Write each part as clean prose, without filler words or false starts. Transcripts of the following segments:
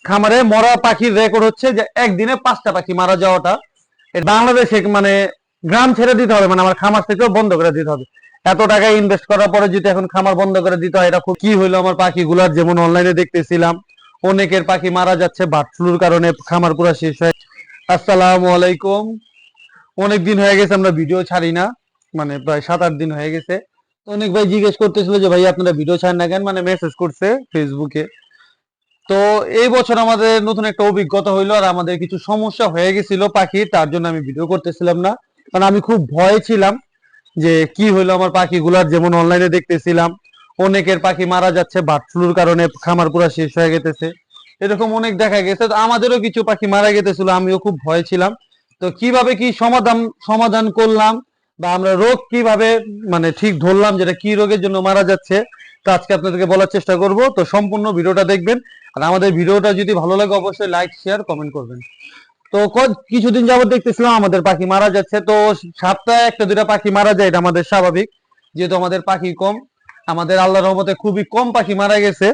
খামারে মরা পাখির রেকর্ড হচ্ছে যে একদিনে 5টা পাখি মারা যাওয়াটা। বাংলাদেশে মানে গ্রাম ছেড়ে দিতে হবে, মানে আমার খামার থেকেও বন্ধ করে দিতে হবে। এত টাকা ইনভেস্ট করার পরে যদি এখন খামার বন্ধ করে দিতে হয়, এটা খুব কি হইলো আমার পাখিগুলার। যেমন অনলাইনে দেখতেছিলাম অনেকের পাখি মারা যাচ্ছে বার্ড ফ্লুর কারণে, খামার পুরো শেষ হয়। আসসালামু আলাইকুম। অনেক দিন হয়ে গেছে আমরা ভিডিও ছাড়ি না, মানে প্রায় 7-8 দিন হয়ে গেছে। তো অনেক ভাই জিজ্ঞেস করতেছিল যে ভাই আপনারা ভিডিও ছাড়েন না কেন, মানে মেসেজ করছে ফেসবুকে। তো এই বছর আমাদের নতুন একটা অভিজ্ঞতা হইলো, আর আমাদের কিছু সমস্যা হয়ে গেছিল পাখি, তার জন্য আমি ভিডিও করতেছিলাম না। কারণ আমি খুব ভয়ে ছিলাম যে কি হইলো আমার পাখিগুলার। যেমন অনলাইনে দেখতেছিলাম অনেকের পাখি মারা যাচ্ছে বার্ড ফ্লুর কারণে, খামার পুরো শেষ হয়ে গেছে, এরকম অনেক দেখা গেছে। তো আমাদেরও কিছু পাখি মারা গেছিল, আমিও খুব ভয় ছিলাম। তো কিভাবে কি সমাধান সমাধান করলাম, বা আমরা রোগ কিভাবে মানে ঠিক ধরলাম যেটা কি রোগের জন্য মারা যাচ্ছে, তো আজকে আপনাদেরকে বলার চেষ্টা করব। তো সম্পূর্ণ ভিডিওটা দেখবেন, আর আমাদের ভিডিওটা যদি ভালো লাগে অবশ্যই লাইক শেয়ার কমেন্ট করবেন। তো কিছুদিন যাবত দেখতেছিলাম আমাদের পাখি মারা যাচ্ছে। তো সপ্তাহে একটা দুটা পাখি মারা যায়, এটা আমাদের স্বাভাবিক, যেহেতু আমাদের পাখি কম। আমাদের আল্লাহর রহমতে খুবই কম পাখি মারা গেছে,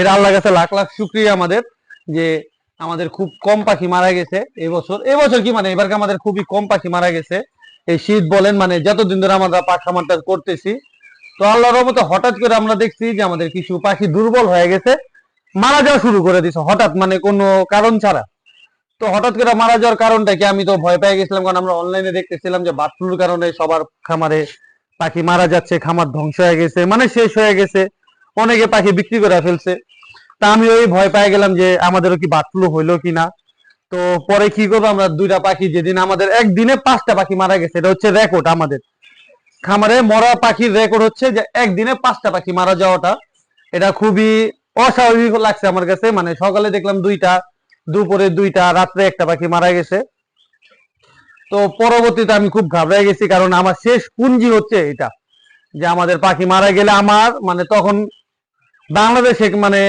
এটা আল্লাহর কাছে লাখ লাখ শুকরিয়া আমাদের, যে আমাদের খুব কম পাখি মারা গেছে এবছর কি মানে এবারকে আমাদের খুবই কম পাখি মারা গেছে। এই শীত বলেন, মানে যতদিন ধরে আমরা পাখা খামারটা করতেছি। তো আল্লাহর রহমতে হঠাৎ করে আমরা দেখছি যে আমাদের কিছু পাখি দুর্বল হয়ে গেছে, মারা যাওয়া শুরু করে দিছে হঠাৎ, মানে কোনো কারণ ছাড়া। তো হঠাৎ করে মারা যাওয়ার কারণটা কি, আমি তো ভয় পেয়ে গেছিলাম, কারণ আমরা অনলাইনে দেখতেছিলাম যে বার্ড ফ্লুর কারণে সবার খামারে পাখি মারা যাচ্ছে, খামার ধ্বংস হয়ে গেছে, মানে শেষ হয়ে গেছে, অনেকে পাখি বিক্রি করে ফেলছে। তা আমি ওই ভয় পেয়ে গেলাম যে আমাদেরও কি বার্ড ফ্লু হইলো কিনা। তো পরে কি করবো, আমরা দুইটা পাখি, যেদিন আমাদের একদিনে 5টা পাখি মারা গেছে, এটা হচ্ছে রেকর্ড আমাদের খামারে মরা পাখির রেকর্ড হচ্ছে যে একদিনে 5টা পাখি মারা যাওয়াটা। এটা খুবই অস্বাভাবিক লাগছে আমার কাছে। মানে সকালে দেখলাম 2টা, দুপুরে 2টা, রাত্রে একটা পাখি মারা গেছে। তো পরবর্তীতে আমি খুব ঘাবড়ে গেছি, কারণ আমার শেষ পুঁজি হচ্ছে এটা, যে আমাদের পাখি মারা গেলে আমার মানে তখন বাংলাদেশে মানে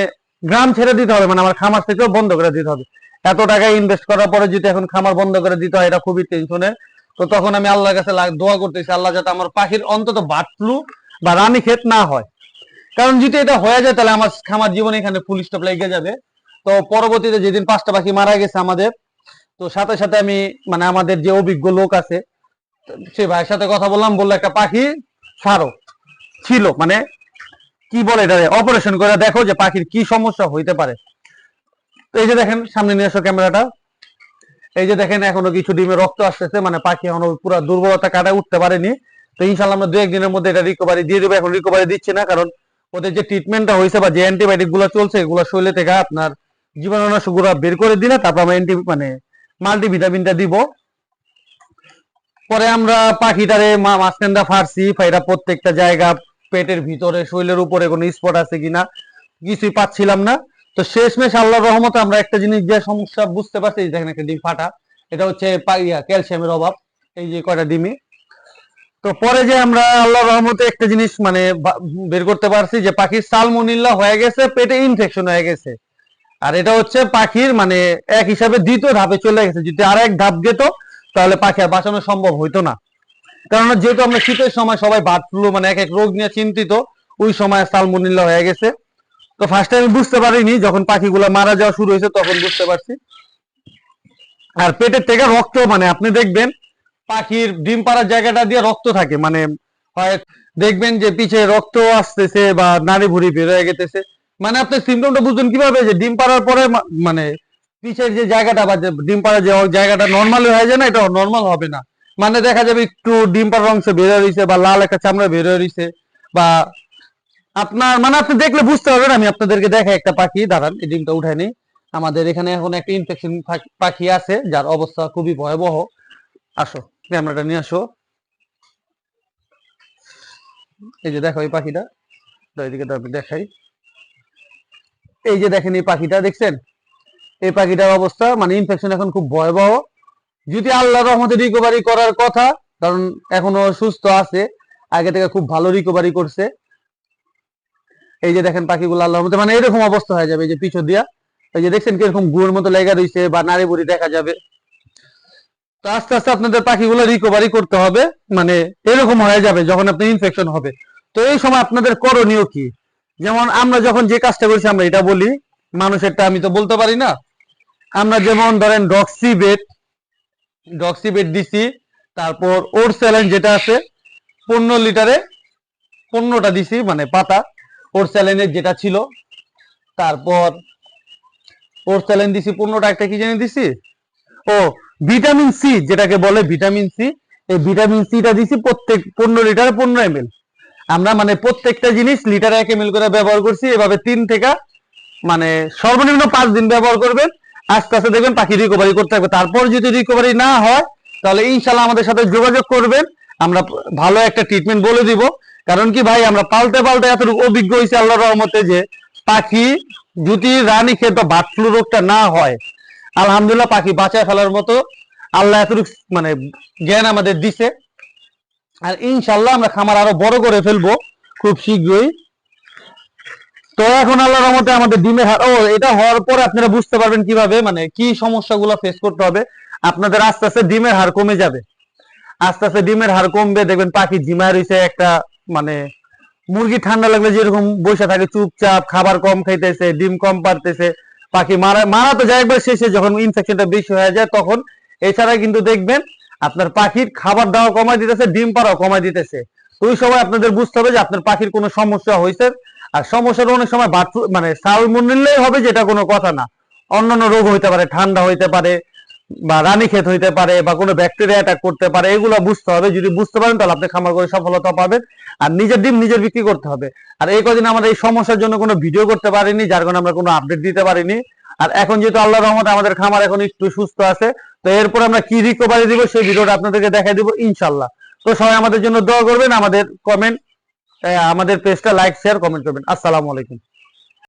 গ্রাম ছেড়ে দিতে হবে, মানে আমার খামার থেকেও বন্ধ করে দিতে হবে। এত টাকা ইনভেস্ট করার পরে যদি এখন খামার বন্ধ করে দিতে হয়, এটা খুবই টেনশনের। তো তখন আমি আল্লাহর কাছে দোয়া করতেছি, আল্লাহ যাতে আমার পাখির অন্তত বার্ড ফ্লু বা রানীক্ষেত না হয়। কারণ যদি এটা হয়ে যায় তাহলে আমার খামার জীবনে এখানে ফুল স্টপ লেগে যাবে। তো পরবর্তীতে যেদিন 5টা পাখি মারা গেছে আমাদের, তো সাথে সাথে আমি মানে আমাদের যে অভিজ্ঞ লোক আছে সে ভাইয়ের সাথে কথা বললাম, বললো একটা পাখি ছাড়ো ছিল, মানে কি বলে এটা, অপারেশন করে দেখো যে পাখির কি সমস্যা হইতে পারে। তো এই যে দেখেন, সামনে নিয়ে আসো ক্যামেরাটা। এই যে দেখেন এখনো কিছু ডিমে রক্ত আসতেছে, মানে পাখি এখনো পুরো দুর্বলতা কাটায় উঠতে পারেনি। তো ইনশাল্লাহ আমরা 2-1 দিনের মধ্যে এটা রিকভারি দিয়ে দেবো। এখন রিকভারি দিচ্ছি না, কারণ ওদের যে ট্রিটমেন্টটা হয়েছে বা যে অ্যান্টিবায়োটিক গুলো চলছে, এগুলো শরীরে থেকে আপনার জীবাণুনাশক গুলো বের করে দিলে তারপর আমরা মানে মাল্টিভিটামিনটা দিব। পরে আমরা পাখিটারে মাঝখানটা ফাড়ছি, ফাইরা প্রত্যেকটা জায়গা, পেটের ভিতরে, শরীরের উপরে কোনো স্পট আছে কিনা কিছুই পাচ্ছিলাম না। তো শেষমেশ আল্লাহর রহমতে আমরা একটা জিনিস যে সমস্যা বুঝতে পারছি, দেখেন একটা ডিম ফাটা, এটা হচ্ছে ক্যালসিয়ামের অভাব, এই যে কয়টা ডিমে। তো পরে যে আমরা আল্লাহর রহমতে একটা জিনিস মানে বের করতে পারছি, যে পাখির সালমোনেল্লা হয়ে গেছে, পেটে ইনফেকশন হয়ে গেছে। আর এটা হচ্ছে পাখির মানে এক হিসাবে দ্বিতীয় ধাপে চলে গেছে। যদি আর এক ধাপ যেত তাহলে পাখি আর বাঁচানো সম্ভব হইতো না। কারণ যেহেতু আমরা শীতের সময় সবাই বার্ড ফ্লু মানে এক এক রোগ নিয়ে চিন্তিত, ওই সময় সালমোনেল্লা হয়ে গেছে। তো ফার্স্ট টাইম বুঝতে পারিনি, যখন পাখিগুলো মারা যাওয়া শুরু হয়েছে তখন বুঝতে পারছি। আর পেটের থেকে রক্ত, মানে আপনি দেখবেন পাখির ডিম পাড়ার জায়গাটা দিয়ে রক্ত থাকে, মানে হয় দেখবেন যে পিছে রক্ত আসতেছে বা নাড়ি ভুড়ি বের হয়ে গেতেছে। মানে আপনি সিমটমটা বুঝবেন কিভাবে, যে ডিম পাড়ার পরে মানে পিছের যে জায়গাটা বা ডিম পাড়ার যে জায়গাটা নর্মাল হয়ে যায় না, এটা নর্মাল হবে না। মানে দেখা যাবে একটু ডিম পাড়ার অংশ বের হয়ে রয়েছে, বা লাল একটা চামড়া বের হয়ে রয়েছে, বা আপনার মানে আপনি দেখলে বুঝতে পারবেন। আমি আপনাদেরকে দেখাই একটা পাখি, দাঁড়ান এই ডিমটা উঠাই নি। আমাদের এখানে এখন একটা ইনফেকশন পাখি আছে, যার অবস্থা খুবই ভয়াবহ। আসো, ক্যামেরাটা নিয়ে আসো। এই যে দেখো এই পাখিটা, এদিকে আমি দেখাই। এই যে দেখেন এই পাখিটা দেখছেন, এই পাখিটার অবস্থা মানে ইনফেকশন এখন খুব ভয়াবহ। যদি আল্লাহর রহমতে রিকভারি করার কথা, কারণ এখনো সুস্থ আছে, আগে থেকে খুব ভালো রিকভারি করছে। এই যে দেখেন পাখিগুলো আল্লাহর মধ্যে মানে এরকম অবস্থা হয়ে যাবে, এই যে পিছন দিয়া, এই যে দেখছেন কিরকম গুড়ের মতো লেগে রয়েছে বা নাড়ি বুড়ি দেখা যাবে। তো আস্তে আস্তে আপনাদের পাখিগুলো রিকভারি করতে হবে, মানে এরকম হয়ে যাবে যখন আপনার ইনফেকশন হবে। তো এই সময় আপনাদের করণীয় কি, যেমন আমরা যখন যে কাজটা করছি আমরা এটা বলি, মানুষেরটা আমি তো বলতে পারি না। আমরা যেমন ধরেন ডক্সিবেট দিছি, তারপর ওর স্যালাইন যেটা আছে 15 লিটারে 15টা দিছি, মানে পাতা ওর স্যালাইনের যেটা ছিল। তারপর ওর স্যালাইন দিছি 15টা, একটা কি জানি দিছি, ও ভিটামিন সি যেটাকে বলে ভিটামিন সি, এই ভিটামিন সিটা দিছি প্রত্যেক 15 লিটারে 15 ml। আমরা মানে প্রত্যেকটা জিনিস লিটারে 1 ml করে ব্যবহার করছি। এভাবে 3 থেকে মানে সর্বনিম্ন 5 দিন ব্যবহার করবেন, আস্তে আস্তে দেখবেন পাখি রিকভারি করতে থাকবে। তারপর যদি রিকভারি না হয় তাহলে ইনশাল্লাহ আমাদের সাথে যোগাযোগ করবেন, আমরা ভালো একটা ট্রিটমেন্ট বলে দিব। কারণ কি ভাই, আমরা পালতে পালতে এতটুকু অভিজ্ঞ হয়েছে আল্লাহর রহমতে যে পাখি যদি রানীক্ষেত বা বার্ড ফ্লু রোগটা না হয়, আলহামদুলিল্লাহ পাখি বাঁচায় ফেলার মতো আল্লাহ এতটুকু মানে জ্ঞান আমাদের দিছে। আর ইনশাল্লাহ আমরা খামার আরো বড় করে ফেলবো খুব শীঘ্রই। তো এখন আল্লাহর রহমতে আমাদের ডিমের হার, এটা হওয়ার পরে আপনারা বুঝতে পারবেন কিভাবে মানে কি সমস্যাগুলো ফেস করতে হবে। আপনাদের আস্তে আস্তে ডিমের হার কমে যাবে, আস্তে আস্তে ডিমের হার কমবে, দেখবেন পাখি ঝিমায় রয়েছে একটা, মানে মুরগি ঠান্ডা লাগলে যেরকম বসে থাকে চুপচাপ, খাবার কম খাইতেছে, ডিম কম পারতেছে, পাখি মারা মারা তো যায় একবার শেষে যখন ইনফেকশনটা বেশি হয়ে যায় তখন। এছাড়া কিন্তু দেখবেন আপনার পাখির খাবার দাওয়া কমাই দিতেছে, ডিম পাড়াও কমাই দিতেছে। তো ওই সময় আপনাদের বুঝতে হবে যে আপনার পাখির কোনো সমস্যা হয়েছে। আর সমস্যাটা অনেক সময় মানে সালমোনেল্লাই হবে, যেটা কোনো কথা না, অন্যান্য রোগ হইতে পারে, ঠান্ডা হইতে পারে, বা রানীক্ষেত হইতে পারে, বা কোনো ব্যাকটেরিয়া অ্যাটাক করতে পারে। এগুলো বুঝতে হবে, যদি বুঝতে পারেন তাহলে আপনি খামার করে সফলতা পাবেন। আর নিজের ডিম নিজের বিক্রি করতে হবে। আর এই কদিন আমরা এই সমস্যার জন্য কোনো ভিডিও করতে পারিনি, যার কারণে আমরা কোনো আপডেট দিতে পারিনি। আর এখন যেহেতু আল্লাহর রহমতে আমাদের খামার এখন একটু সুস্থ আছে, তো এরপর আমরা কি রিকভারি দিব সেই ভিডিওটা আপনাদেরকে দেখাই দিব ইনশাল্লাহ। তো সবাই আমাদের জন্য দোয়া করবেন, আমাদের পেজটা লাইক শেয়ার কমেন্ট করবেন। আসসালামু আলাইকুম।